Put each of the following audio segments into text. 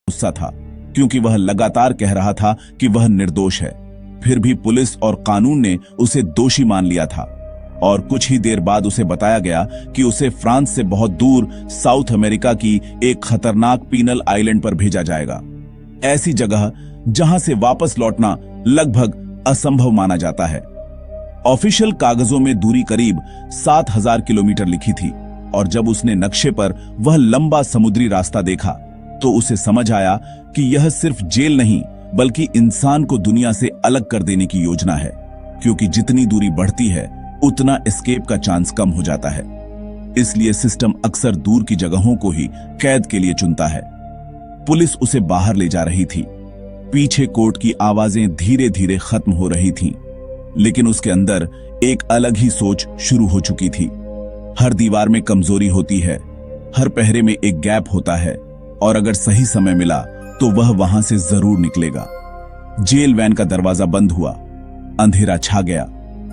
गुस्सा था, क्योंकि वह लगातार कह रहा था कि वह निर्दोष है। फिर भी पुलिस और कानून ने उसे दोषी मान लिया था और कुछ ही देर बाद उसे बताया गया कि उसे फ्रांस से बहुत दूर साउथ अमेरिका की एक खतरनाक पीनल आइलैंड पर भेजा जाएगा, ऐसी जगह जहां से वापस लौटना लगभग असंभव माना जाता है। ऑफिशियल कागजों में दूरी करीब 7,000 किलोमीटर लिखी थी और जब उसने नक्शे पर वह लंबा समुद्री रास्ता देखा तो उसे समझ आया कि यह सिर्फ जेल नहीं बल्कि इंसान को दुनिया से अलग कर देने की योजना है, क्योंकि जितनी दूरी बढ़ती है उतना एस्केप का चांस कम हो जाता है। इसलिए सिस्टम अक्सर दूर की जगहों को ही कैद के लिए चुनता है। पुलिस उसे बाहर ले जा रही थी। पीछे कोर्ट की आवाजें धीरे धीरे खत्म हो रही थीं, लेकिन उसके अंदर एक अलग ही सोच शुरू हो चुकी थी। हर दीवार में कमजोरी होती है, हर पहरे में एक गैप होता है, और अगर सही समय मिला तो वह वहां से जरूर निकलेगा। जेल वैन का दरवाजा बंद हुआ, अंधेरा छा गया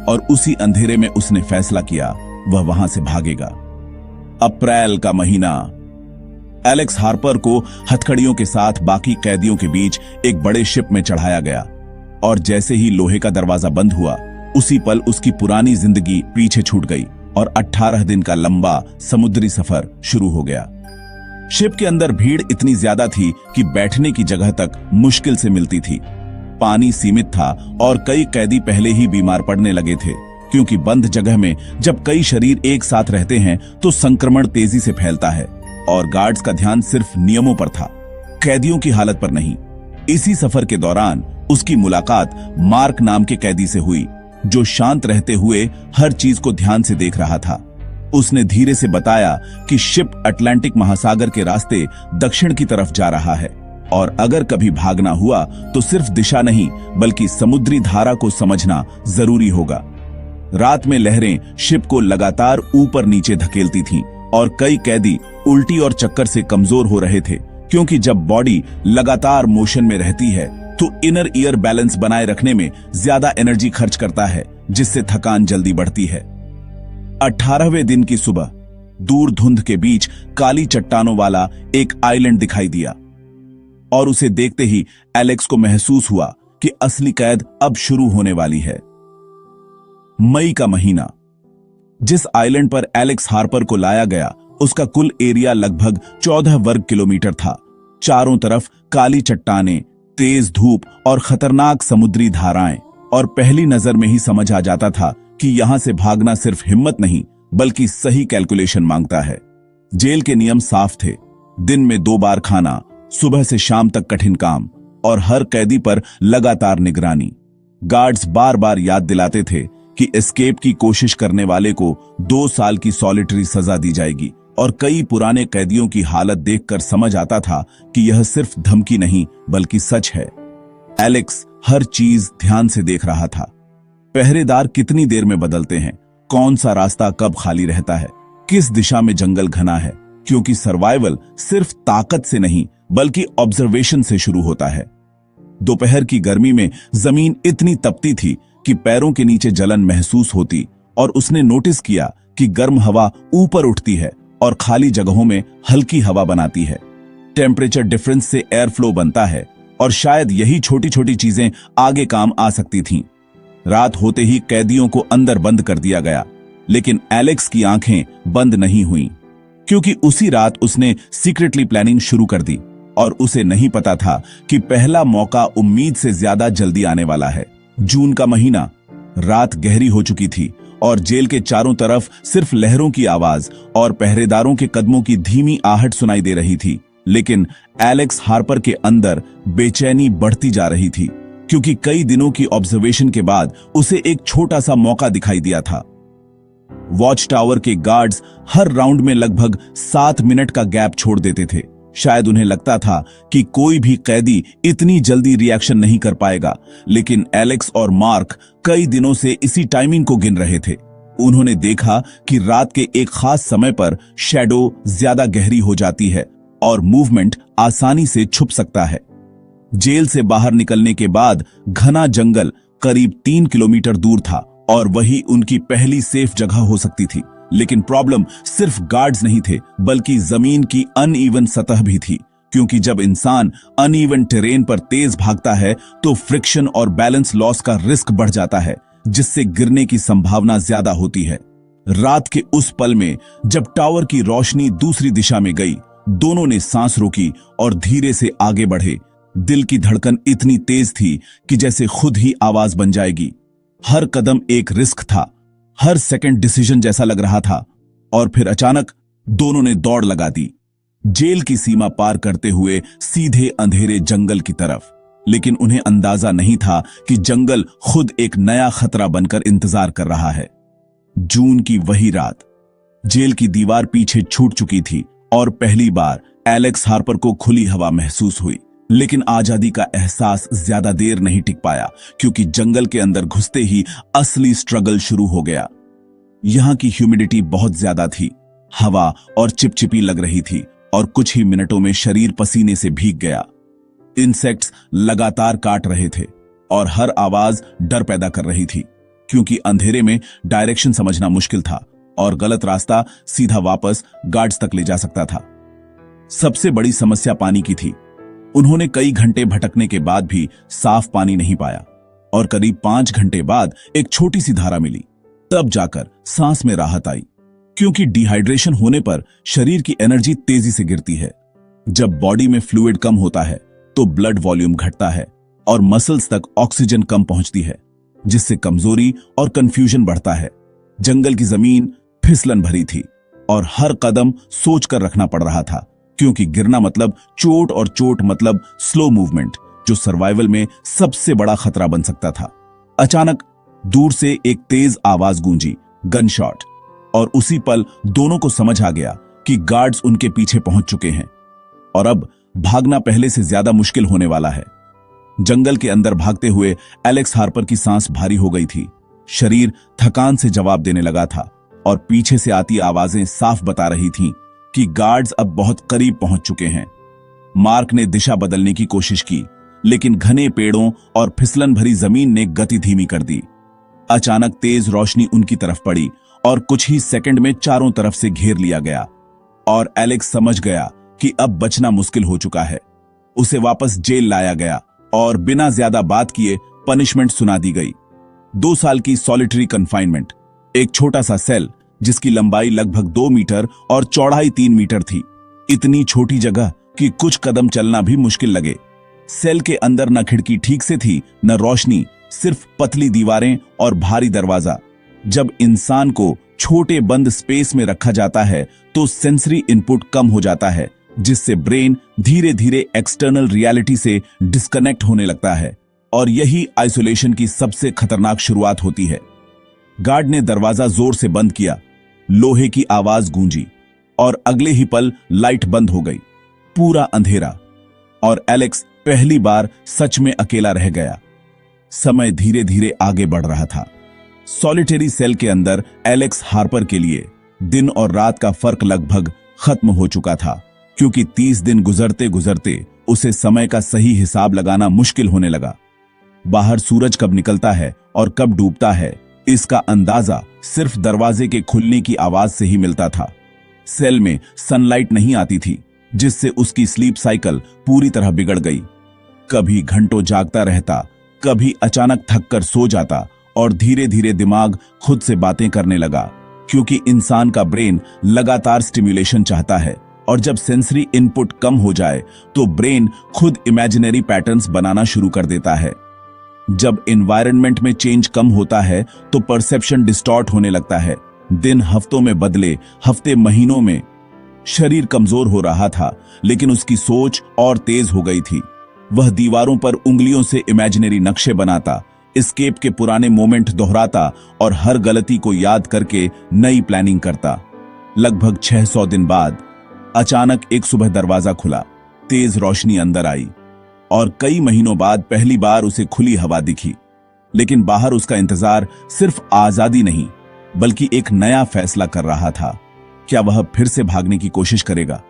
और उसी अंधेरे में उसने फैसला किया वह वहां से भागेगा। अप्रैल का महीना। एलेक्स हार्पर को हथकड़ियों के साथ बाकी कैदियों के बीच एक बड़े शिप में चढ़ाया गया और जैसे ही लोहे का दरवाजा बंद हुआ उसी पल उसकी पुरानी जिंदगी पीछे छूट गई और 18 दिन का लंबा समुद्री सफर शुरू हो गया। शिप के अंदर भीड़ इतनी ज्यादा थी कि बैठने की जगह तक मुश्किल से मिलती थी। पानी सीमित था और कई कैदी पहले ही बीमार पड़ने लगे थे, क्योंकि बंद जगह में जब कई शरीर एक साथ रहते हैं तो संक्रमण तेजी से फैलता है और गार्ड्स का ध्यान सिर्फ नियमों पर था, कैदियों की हालत पर नहीं। इसी सफर के दौरान उसकी मुलाकात मार्क नाम के कैदी से हुई, जो शांत रहते हुए हर चीज को ध्यान से देख रहा था। उसने धीरे से बताया कि शिप अटलांटिक महासागर के रास्ते दक्षिण की तरफ जा रहा है और अगर कभी भागना हुआ तो सिर्फ दिशा नहीं बल्कि समुद्री धारा को समझना जरूरी होगा। रात में लहरें शिप को लगातार ऊपर नीचे धकेलती थीं और कई कैदी उल्टी और चक्कर से कमजोर हो रहे थे, क्योंकि जब बॉडी लगातार मोशन में रहती है तो इनर ईयर बैलेंस बनाए रखने में ज्यादा एनर्जी खर्च करता है, जिससे थकान जल्दी बढ़ती है। 18वें दिन की सुबह दूर धुंध के बीच काली चट्टानों वाला एक आइलैंड दिखाई दिया और उसे देखते ही एलेक्स को महसूस हुआ कि असली कैद अब शुरू होने वाली है। मई का महीना। जिस आइलैंड पर एलेक्स हार्पर को लाया गया उसका कुल एरिया लगभग 14 वर्ग किलोमीटर था। चारों तरफ काली चट्टानें, तेज धूप और खतरनाक समुद्री धाराएं, और पहली नजर में ही समझ आ जाता था कि यहां से भागना सिर्फ हिम्मत नहीं बल्कि सही कैलकुलेशन मांगता है। जेल के नियम साफ थे, दिन में 2 बार खाना, सुबह से शाम तक कठिन काम और हर कैदी पर लगातार निगरानी। गार्ड्स बार बार याद दिलाते थे कि एस्केप की कोशिश करने वाले को 2 साल की सॉलिटरी सजा दी जाएगी, और कई पुराने कैदियों की हालत देखकर समझ आता था कि यह सिर्फ धमकी नहीं बल्कि सच है। एलेक्स हर चीज ध्यान से देख रहा था। पहरेदार कितनी देर में बदलते हैं, कौन सा रास्ता कब खाली रहता है, किस दिशा में जंगल घना है, क्योंकि सर्वाइवल सिर्फ ताकत से नहीं बल्कि ऑब्जर्वेशन से शुरू होता है। दोपहर की गर्मी में जमीन इतनी तपती थी कि पैरों के नीचे जलन महसूस होती और उसने नोटिस किया कि गर्म हवा ऊपर उठती है और खाली जगहों में हल्की हवा बनाती है। टेम्परेचर डिफरेंस से एयर फ्लो बनता है और शायद यही छोटी छोटी चीजें आगे काम आ सकती थीं। रात होते ही कैदियों को अंदर बंद कर दिया गया, लेकिन एलेक्स की आंखें बंद नहीं हुईं, क्योंकि उसी रात उसने सीक्रेटली प्लानिंग शुरू कर दी और उसे नहीं पता था कि पहला मौका उम्मीद से ज्यादा जल्दी आने वाला है। जून का महीना। रात गहरी हो चुकी थी और जेल के चारों तरफ सिर्फ लहरों की आवाज और पहरेदारों के कदमों की धीमी आहट सुनाई दे रही थी, लेकिन एलेक्स हार्पर के अंदर बेचैनी बढ़ती जा रही थी, क्योंकि कई दिनों की ऑब्जर्वेशन के बाद उसे एक छोटा सा मौका दिखाई दिया था। वॉच टावर के गार्ड्स हर राउंड में लगभग 7 मिनट का गैप छोड़ देते थे। शायद उन्हें लगता था कि कोई भी कैदी इतनी जल्दी रिएक्शन नहीं कर पाएगा, लेकिन एलेक्स और मार्क कई दिनों से इसी टाइमिंग को गिन रहे थे। उन्होंने देखा कि रात के एक खास समय पर शैडो ज्यादा गहरी हो जाती है और मूवमेंट आसानी से छुप सकता है। जेल से बाहर निकलने के बाद घना जंगल करीब 3 किलोमीटर दूर था और वही उनकी पहली सेफ जगह हो सकती थी। लेकिन प्रॉब्लम सिर्फ गार्ड्स नहीं थे, बल्कि जमीन की अनइवन सतह भी थी। क्योंकि जब इंसान अनइवन टेरेन पर तेज भागता है तो फ्रिक्शन और बैलेंस लॉस का रिस्क बढ़ जाता है, जिससे गिरने की संभावना ज्यादा होती है। रात के उस पल में जब टावर की रोशनी दूसरी दिशा में गई, दोनों ने सांस रोकी और धीरे से आगे बढ़े। दिल की धड़कन इतनी तेज थी कि जैसे खुद ही आवाज बन जाएगी। हर कदम एक रिस्क था, हर सेकंड डिसीजन जैसा लग रहा था। और फिर अचानक दोनों ने दौड़ लगा दी, जेल की सीमा पार करते हुए सीधे अंधेरे जंगल की तरफ। लेकिन उन्हें अंदाजा नहीं था कि जंगल खुद एक नया खतरा बनकर इंतजार कर रहा है। जून की वही रात, जेल की दीवार पीछे छूट चुकी थी और पहली बार एलेक्स हार्पर को खुली हवा महसूस हुई। लेकिन आजादी का एहसास ज्यादा देर नहीं टिक पाया, क्योंकि जंगल के अंदर घुसते ही असली स्ट्रगल शुरू हो गया। यहां की ह्यूमिडिटी बहुत ज्यादा थी, हवा और चिपचिपी लग रही थी और कुछ ही मिनटों में शरीर पसीने से भीग गया। इंसेक्ट्स लगातार काट रहे थे और हर आवाज डर पैदा कर रही थी, क्योंकि अंधेरे में डायरेक्शन समझना मुश्किल था और गलत रास्ता सीधा वापस गार्ड्स तक ले जा सकता था। सबसे बड़ी समस्या पानी की थी। उन्होंने कई घंटे भटकने के बाद भी साफ पानी नहीं पाया और करीब 5 घंटे बाद एक छोटी सी धारा मिली। तब जाकर सांस में राहत आई, क्योंकि डिहाइड्रेशन होने पर शरीर की एनर्जी तेजी से गिरती है। जब बॉडी में फ्लूइड कम होता है तो ब्लड वॉल्यूम घटता है और मसल्स तक ऑक्सीजन कम पहुंचती है, जिससे कमजोरी और कंफ्यूजन बढ़ता है। जंगल की जमीन फिसलन भरी थी और हर कदम सोचकर रखना पड़ रहा था, क्योंकि गिरना मतलब चोट और चोट मतलब स्लो मूवमेंट, जो सर्वाइवल में सबसे बड़ा खतरा बन सकता था। अचानक दूर से एक तेज आवाज गूंजी, गन शॉट, और उसी पल दोनों को समझ आ गया कि गार्ड्स उनके पीछे पहुंच चुके हैं और अब भागना पहले से ज्यादा मुश्किल होने वाला है। जंगल के अंदर भागते हुए एलेक्स हार्पर की सांस भारी हो गई थी, शरीर थकान से जवाब देने लगा था और पीछे से आती आवाजें साफ बता रही थीं कि गार्ड्स अब बहुत करीब पहुंच चुके हैं। मार्क ने दिशा बदलने की कोशिश की, लेकिन घने पेड़ों और फिसलन भरी जमीन ने गति धीमी कर दी। अचानक तेज रोशनी उनकी तरफ पड़ी और कुछ ही सेकंड में चारों तरफ से घेर लिया गया और एलेक्स समझ गया कि अब बचना मुश्किल हो चुका है। उसे वापस जेल लाया गया और बिना ज्यादा बात किए पनिशमेंट सुना दी गई। 2 साल की सॉलिटरी कन्फाइनमेंट, एक छोटा सा सेल जिसकी लंबाई लगभग 2 मीटर और चौड़ाई 3 मीटर थी। इतनी छोटी जगह कि कुछ कदम चलना भी मुश्किल लगे। सेल के अंदर न खिड़की ठीक से थी, न रोशनी, सिर्फ पतली दीवारें और भारी दरवाजा। जब इंसान को छोटे बंद स्पेस में रखा जाता है तो सेंसरी इनपुट कम हो जाता है, जिससे ब्रेन धीरे धीरे एक्सटर्नल रियलिटी से डिस्कनेक्ट होने लगता है और यही आइसोलेशन की सबसे खतरनाक शुरुआत होती है। गार्ड ने दरवाजा जोर से बंद किया, लोहे की आवाज गूंजी और अगले ही पल लाइट बंद हो गई। पूरा अंधेरा और एलेक्स पहली बार सच में अकेला रह गया। समय धीरे धीरे आगे बढ़ रहा था। सॉलिटरी सेल के अंदर एलेक्स हार्पर के लिए दिन और रात का फर्क लगभग खत्म हो चुका था, क्योंकि 30 दिन गुजरते गुजरते उसे समय का सही हिसाब लगाना मुश्किल होने लगा। बाहर सूरज कब निकलता है और कब डूबता है, इसका अंदाजा सिर्फ दरवाजे के खुलने की आवाज से ही मिलता था। सेल में सनलाइट नहीं आती थी, जिससे उसकी स्लीप साइकिल पूरी तरह बिगड़ गई। कभी घंटों जागता रहता, कभी अचानक थककर सो जाता और धीरे धीरे दिमाग खुद से बातें करने लगा, क्योंकि इंसान का ब्रेन लगातार स्टिम्युलेशन चाहता है और जब सेंसरी इनपुट कम हो जाए तो ब्रेन खुद इमेजिनरी पैटर्न्स बनाना शुरू कर देता है। जब एनवायरनमेंट में चेंज कम होता है तो परसेप्शन डिस्टॉर्ट होने लगता है। दिन हफ्तों में बदले, हफ्ते महीनों में। शरीर कमजोर हो रहा था, लेकिन उसकी सोच और तेज हो गई थी। वह दीवारों पर उंगलियों से इमेजिनरी नक्शे बनाता, एस्केप के पुराने मोमेंट दोहराता और हर गलती को याद करके नई प्लानिंग करता। लगभग 600 दिन बाद अचानक एक सुबह दरवाजा खुला, तेज रोशनी अंदर आई और कई महीनों बाद पहली बार उसे खुली हवा दिखी। लेकिन बाहर उसका इंतजार सिर्फ आजादी नहीं, बल्कि एक नया फैसला कर रहा था। क्या वह फिर से भागने की कोशिश करेगा?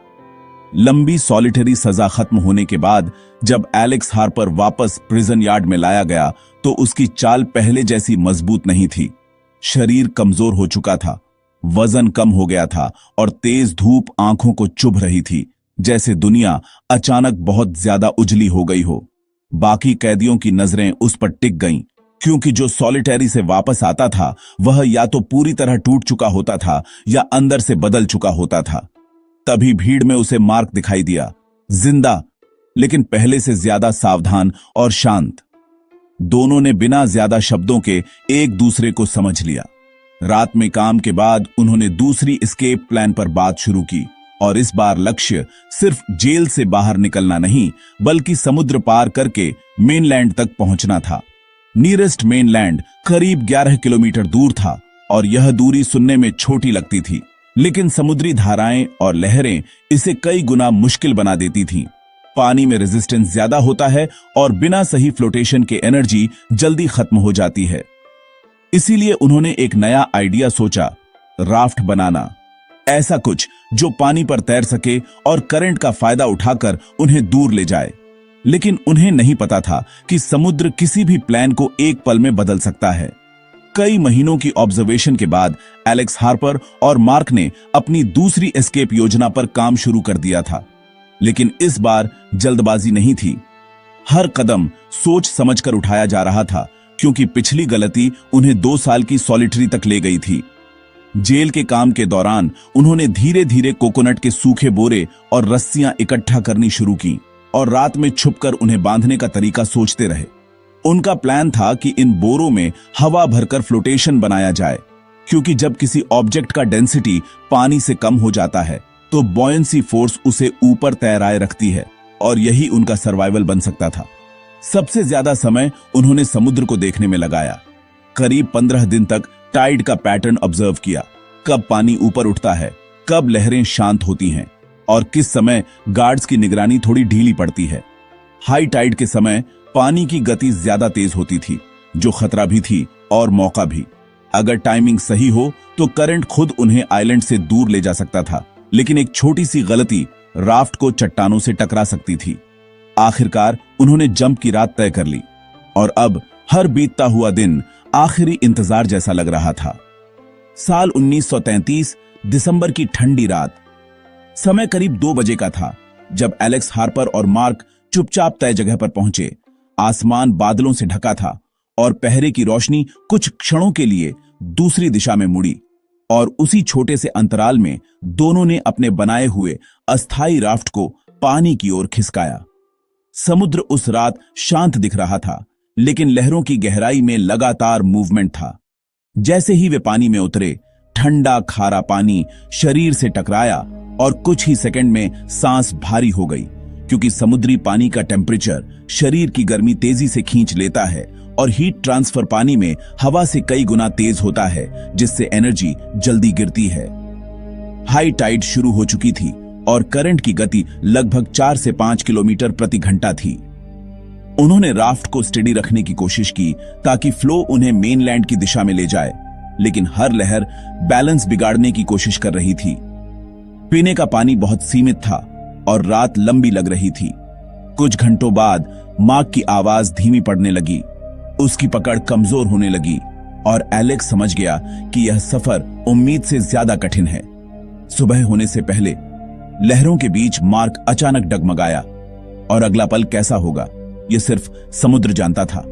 लंबी सॉलिटरी सजा खत्म होने के बाद जब एलेक्स हार्पर वापस प्रिजन यार्ड में लाया गया तो उसकी चाल पहले जैसी मजबूत नहीं थी। शरीर कमजोर हो चुका था, वजन कम हो गया था और तेज धूप आंखों को चुभ रही थी, जैसे दुनिया अचानक बहुत ज्यादा उजली हो गई हो। बाकी कैदियों की नजरें उस पर टिक गईं, क्योंकि जो सॉलिटरी से वापस आता था वह या तो पूरी तरह टूट चुका होता था या अंदर से बदल चुका होता था। तभी भीड़ में उसे मार्क दिखाई दिया, जिंदा, लेकिन पहले से ज्यादा सावधान और शांत। दोनों ने बिना ज्यादा शब्दों के एक दूसरे को समझ लिया। रात में काम के बाद उन्होंने दूसरी एस्केप प्लान पर बात शुरू की, और इस बार लक्ष्य सिर्फ जेल से बाहर निकलना नहीं, बल्कि समुद्र पार करके मेनलैंड तक पहुंचना था। नियरेस्ट मेनलैंड करीब 11 किलोमीटर दूर था, और यह दूरी सुनने में छोटी लगती थी, लेकिन समुद्री धाराएं और लहरें इसे कई गुना मुश्किल बना देती थीं। पानी में रेजिस्टेंस ज्यादा होता है और बिना सही फ्लोटेशन के एनर्जी जल्दी खत्म हो जाती है। इसीलिए उन्होंने एक नया आइडिया सोचा, राफ्ट बनाना। ऐसा कुछ जो पानी पर तैर सके और करंट का फायदा उठाकर उन्हें दूर ले जाए। लेकिन उन्हें नहीं पता था कि समुद्र किसी भी प्लान को एक पल में बदल सकता है। कई महीनों की ऑब्जर्वेशन के बाद एलेक्स हार्पर और मार्क ने अपनी दूसरी एस्केप योजना पर काम शुरू कर दिया था। लेकिन इस बार जल्दबाजी नहीं थी। हर कदम सोच समझकर उठाया जा रहा था, क्योंकि पिछली गलती उन्हें 2 साल की सॉलिटरी तक ले गई थी। जेल के काम के दौरान उन्होंने धीरे धीरे कोकोनट के सूखे बोरे और रस्सियां इकट्ठा करनी शुरू की, और रात में छुपकर उन्हें बांधने का तरीका सोचते रहे। उनका प्लान था कि इन बोरों में हवा भरकर फ्लोटेशन बनाया जाए, क्योंकि जब किसी ऑब्जेक्ट का डेंसिटी पानी से कम हो जाता है तो बॉयंसी फोर्स उसे ऊपर तैराए रखती है, और यही उनका सर्वाइवल बन सकता था। सबसे ज्यादा समय उन्होंने समुद्र को देखने में लगाया। करीब 15 दिन तक टाइड का पैटर्न ऑब्जर्व किया, कब पानी ऊपर उठता है, कब लहरें शांत होती हैं, और किस समय गार्ड्स की निगरानी थोड़ी ढीली पड़ती है। हाई टाइड के समय पानी की गति ज्यादा तेज होती थी, जो खतरा भी थी और मौका भी। अगर टाइमिंग सही हो तो करंट खुद उन्हें आइलैंड से दूर ले जा सकता था, लेकिन एक छोटी सी गलती राफ्ट को चट्टानों से टकरा सकती थी। आखिरकार उन्होंने जंप की रात तय कर ली, और अब हर बीतता हुआ दिन आखिरी इंतजार जैसा लग रहा था। साल 1933 दिसंबर की ठंडी रात। समय करीब 2 बजे का था जब एलेक्स हार्पर और मार्क चुपचाप तय जगह पर पहुंचे। आसमान बादलों से ढका था और पहरे की रोशनी कुछ क्षणों के लिए दूसरी दिशा में मुड़ी, और उसी छोटे से अंतराल में दोनों ने अपने बनाए हुए अस्थायी राफ्ट को पानी की ओर खिसकाया। समुद्र उस रात शांत दिख रहा था, लेकिन लहरों की गहराई में लगातार मूवमेंट था। जैसे ही वे पानी में उतरे, ठंडा खारा पानी शरीर से टकराया और कुछ ही सेकंड में सांस भारी हो गई, क्योंकि समुद्री पानी का टेम्परेचर शरीर की गर्मी तेजी से खींच लेता है, और हीट ट्रांसफर पानी में हवा से कई गुना तेज होता है, जिससे एनर्जी जल्दी गिरती है। हाई टाइड शुरू हो चुकी थी और करंट की गति लगभग 4 से 5 किलोमीटर प्रति घंटा थी। उन्होंने राफ्ट को स्टेडी रखने की कोशिश की ताकि फ्लो उन्हें मेनलैंड की दिशा में ले जाए, लेकिन हर लहर बैलेंस बिगाड़ने की कोशिश कर रही थी। पीने का पानी बहुत सीमित था और रात लंबी लग रही थी। कुछ घंटों बाद मार्क की आवाज धीमी पड़ने लगी, उसकी पकड़ कमजोर होने लगी, और एलेक्स समझ गया कि यह सफर उम्मीद से ज्यादा कठिन है। सुबह होने से पहले लहरों के बीच मार्क अचानक डगमगाया, और अगला पल कैसा होगा यह सिर्फ समुद्र जानता था।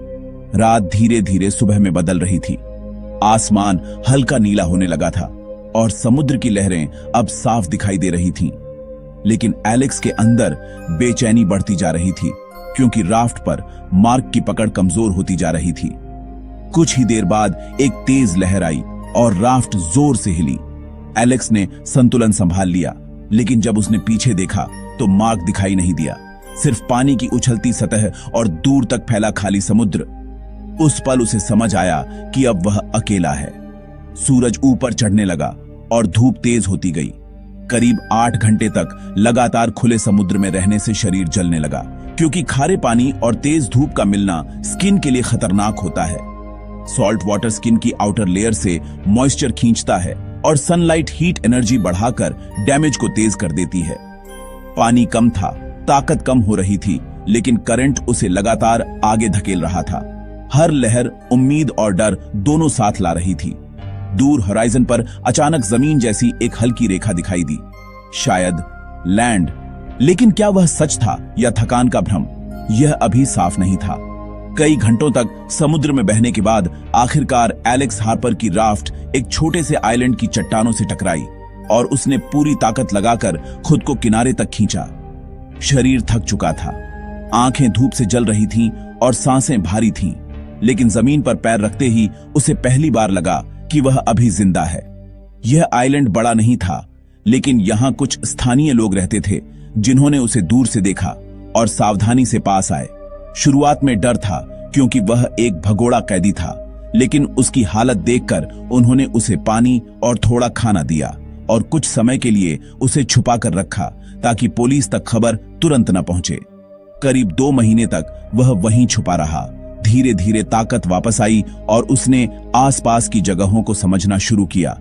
रात धीरे धीरे सुबह में बदल रही थी। आसमान हल्का नीला होने लगा था और समुद्र की लहरें अब साफ दिखाई दे रही थीं। लेकिन एलेक्स के अंदर बेचैनी बढ़ती जा रही थी, क्योंकि राफ्ट पर मार्क की पकड़ कमजोर होती जा रही थी। कुछ ही देर बाद एक तेज लहर आई और राफ्ट जोर से हिली। एलेक्स ने संतुलन संभाल लिया, लेकिन जब उसने पीछे देखा तो मार्क दिखाई नहीं दिया, सिर्फ पानी की उछलती सतह और दूर तक फैला खाली समुद्र। उस पल उसे समझ आया कि अब वह अकेला है। सूरज ऊपर चढ़ने लगा और धूप तेज होती गई। करीब 8 घंटे तक लगातार खुले समुद्र में रहने से शरीर जलने लगा, क्योंकि खारे पानी और तेज धूप का मिलना स्किन के लिए खतरनाक होता है। सॉल्ट वाटर स्किन की आउटर लेयर से मॉइस्चर खींचता है और सनलाइट हीट एनर्जी बढ़ाकर डैमेज को तेज कर देती है। पानी कम था, ताकत कम हो रही थी, लेकिन करंट उसे लगातार आगे धकेल रहा था। हर लहर उम्मीद और डर दोनों साथ ला रही थी। दूर होराइजन पर अचानक जमीन जैसी एक हल्की रेखा दिखाई दी, शायद लैंड। लेकिन क्या वह सच था या थकान का भ्रम, यह अभी साफ नहीं था। कई घंटों तक समुद्र में बहने के बाद आखिरकार एलेक्स हार्पर की राफ्ट एक छोटे से आइलैंड की चट्टानों से टकराई और उसने पूरी ताकत लगाकर खुद को किनारे तक खींचा। शरीर थक चुका था, आंखें धूप से जल रही थीं और सांसें भारी थीं, लेकिन जमीन पर पैर रखते ही उसे पहली बार लगा कि वह अभी जिंदा है। यह आइलैंड बड़ा नहीं था, लेकिन यहां कुछ स्थानीय लोग रहते थे जिन्होंने उसे दूर से देखा और सावधानी से पास आए। शुरुआत में डर था क्योंकि वह एक भगोड़ा कैदी था, लेकिन उसकी हालत देखकर उन्होंने उसे पानी और थोड़ा खाना दिया और कुछ समय के लिए उसे छुपा कर रखा ताकि पुलिस तक खबर तुरंत न पहुंचे। करीब 2 महीने तक वह वहीं छुपा रहा। धीरे धीरे ताकत वापस आई और उसने आसपास की जगहों को समझना शुरू किया,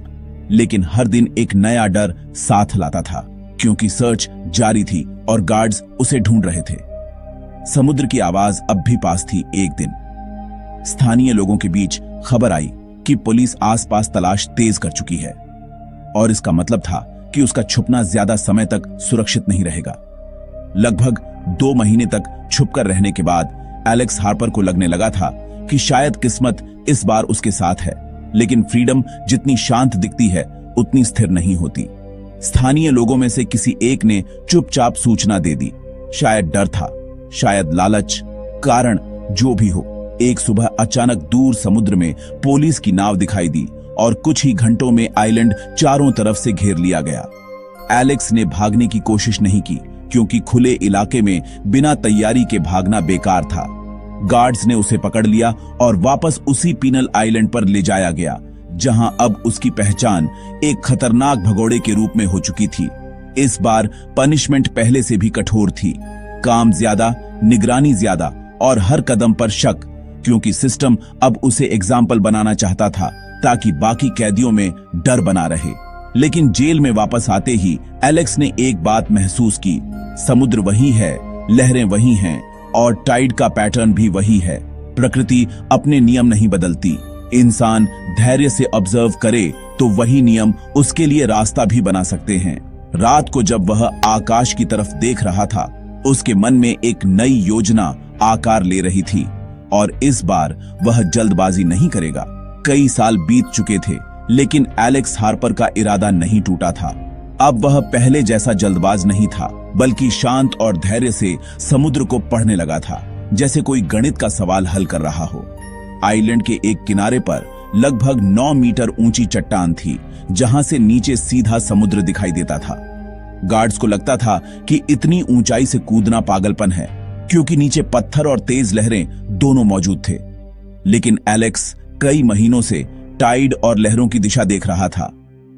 लेकिन हर दिन एक नया डर साथ लाता था क्योंकि सर्च जारी थी और गार्ड्स उसे ढूंढ रहे थे। समुद्र की आवाज अब भी पास थी। एक दिन स्थानीय लोगों के बीच खबर आई कि पुलिस आसपास तलाश तेज कर चुकी है और इसका मतलब था कि उसका छुपना ज्यादा समय तक सुरक्षित नहीं रहेगा। लगभग 2 महीने तक छुपकर रहने के बाद एलेक्स हार्पर को लगने लगा था कि शायद किस्मत इस बार उसके साथ है, लेकिन फ्रीडम जितनी शांत दिखती है उतनी स्थिर नहीं होती। स्थानीय लोगों में से किसी एक ने चुपचाप सूचना दे दी। शायद डर था, शायद लालच, कारण जो भी हो, एक सुबह अचानक दूर समुद्र में पुलिस की नाव दिखाई दी और कुछ ही घंटों में आइलैंड चारों तरफ से घेर लिया गया। एलेक्स ने भागने की कोशिश नहीं की क्योंकि खुले इलाके में बिना तैयारी के भागना बेकार था। गार्ड्स ने उसे पकड़ लिया और वापस उसी पीनल आइलैंड पर ले जाया गया जहां अब उसकी पहचान एक खतरनाक भगोड़े के रूप में हो चुकी थी। इस बार पनिशमेंट पहले से भी कठोर थी। काम ज्यादा, निगरानी ज्यादा और हर कदम पर शक, क्योंकि सिस्टम अब उसे एग्जाम्पल बनाना चाहता था ताकि बाकी कैदियों में डर बना रहे। लेकिन जेल में वापस आते ही एलेक्स ने एक बात महसूस की, समुद्र वही है, लहरें वही हैं और टाइड का पैटर्न भी वही है। प्रकृति अपने नियम नहीं बदलती। इंसान धैर्य से ऑब्जर्व करे तो वही नियम उसके लिए रास्ता भी बना सकते हैं। रात को जब वह आकाश की तरफ देख रहा था, उसके मन में एक नई योजना आकार ले रही थी और इस बार वह जल्दबाजी नहीं करेगा। कई साल बीत चुके थे, लेकिन एलेक्स हार्पर का इरादा नहीं टूटा था। अब वह पहले जैसा जल्दबाज नहीं था, बल्कि शांत और धैर्य से समुद्र को पढ़ने लगा था, जैसे कोई गणित का सवाल हल कर रहा हो। आइलैंड के एक किनारे पर लगभग 9 मीटर ऊंची चट्टान थी, जहां से नीचे सीधा समुद्र दिखाई देता था। गार्ड्स को लगता था कि इतनी ऊंचाई से कूदना पागलपन है, क्योंकि नीचे पत्थर और तेज लहरें दोनों मौजूद थे। लेकिन एलेक्स कई महीनों से टाइड और लहरों की दिशा देख रहा था।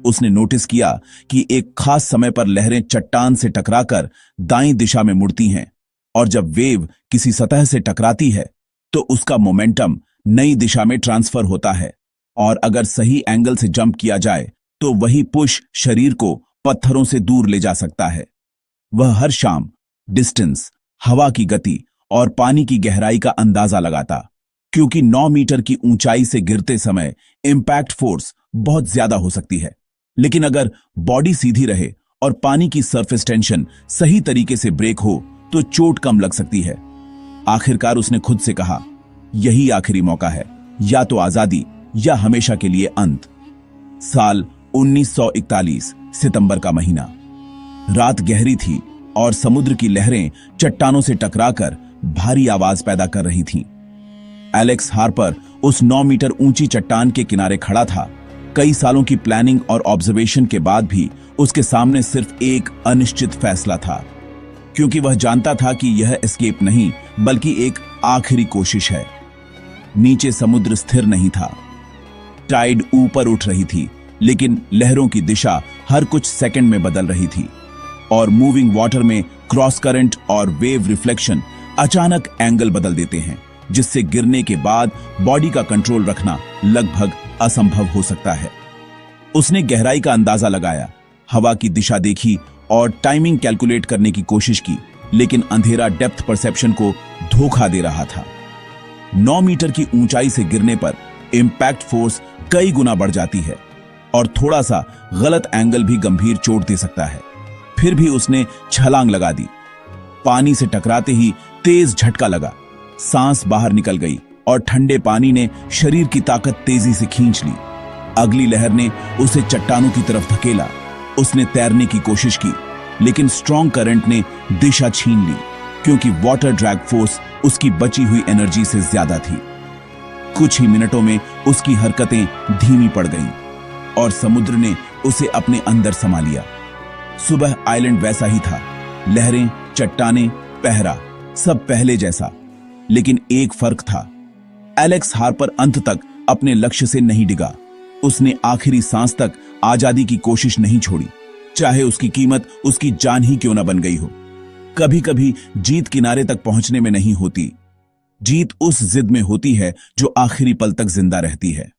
उसने नोटिस किया कि एक खास समय पर लहरें चट्टान से टकराकर दाईं दिशा में मुड़ती हैं और जब वेव किसी सतह से टकराती है तो उसका मोमेंटम नई दिशा में ट्रांसफर होता है और अगर सही एंगल से जंप किया जाए तो वही पुश शरीर को पत्थरों से दूर ले जा सकता है। वह हर शाम डिस्टेंस, हवा की गति और पानी की गहराई का अंदाजा लगाता, क्योंकि 9 मीटर की ऊंचाई से गिरते समय इंपैक्ट फोर्स बहुत ज्यादा हो सकती है, लेकिन अगर बॉडी सीधी रहे और पानी की सरफेस टेंशन सही तरीके से ब्रेक हो तो चोट कम लग सकती है। आखिरकार उसने खुद से कहा, यही आखिरी मौका है, या तो आजादी या हमेशा के लिए अंत। साल 1941, सितंबर का महीना। रात गहरी थी और समुद्र की लहरें चट्टानों से टकराकर भारी आवाज पैदा कर रही थीं। एलेक्स हार्पर उस 9 मीटर ऊंची चट्टान के किनारे खड़ा था। कई सालों की प्लानिंग और ऑब्जर्वेशन के बाद भी उसके सामने सिर्फ एक अनिश्चित फैसला था, क्योंकि वह जानता था कि यह एस्केप नहीं बल्कि एक आखिरी कोशिश है। नीचे समुद्र स्थिर नहीं था। टाइड ऊपर उठ रही थी, लेकिन लहरों की दिशा हर कुछ सेकंड में बदल रही थी और मूविंग वाटर में क्रॉस करंट और वेव रिफ्लेक्शन अचानक एंगल बदल देते हैं, जिससे गिरने के बाद बॉडी का कंट्रोल रखना लगभग असंभव हो सकता है। उसने गहराई का अंदाजा लगाया, हवा की दिशा देखी और टाइमिंग कैलकुलेट करने की कोशिश की, लेकिन अंधेरा डेप्थ परसेप्शन को धोखा दे रहा था। 9 मीटर की ऊंचाई से गिरने पर इंपैक्ट फोर्स कई गुना बढ़ जाती है और थोड़ा सा गलत एंगल भी गंभीर चोट दे सकता है। फिर भी उसने छलांग लगा दी। पानी से टकराते ही तेज झटका लगा, सांस बाहर निकल गई और ठंडे पानी ने शरीर की ताकत तेजी से खींच ली। अगली लहर ने उसे चट्टानों की तरफ धकेला। उसने तैरने की कोशिश की, लेकिन स्ट्रॉन्ग करंट ने दिशा छीन ली, क्योंकि वाटर ड्रैग फोर्स उसकी बची हुई एनर्जी से ज्यादा थी। कुछ ही मिनटों में उसकी हरकतें धीमी पड़ गईं और समुद्र ने उसे अपने अंदर समा लिया। सुबह आइलैंड वैसा ही था, लहरें, चट्टानें, पहरा, सब पहले जैसा। लेकिन एक फर्क था, एलेक्स हार्पर अंत तक अपने लक्ष्य से नहीं डिगा। उसने आखिरी सांस तक आजादी की कोशिश नहीं छोड़ी, चाहे उसकी कीमत उसकी जान ही क्यों न बन गई हो। कभी कभी जीत किनारे तक पहुंचने में नहीं होती, जीत उस जिद में होती है जो आखिरी पल तक जिंदा रहती है।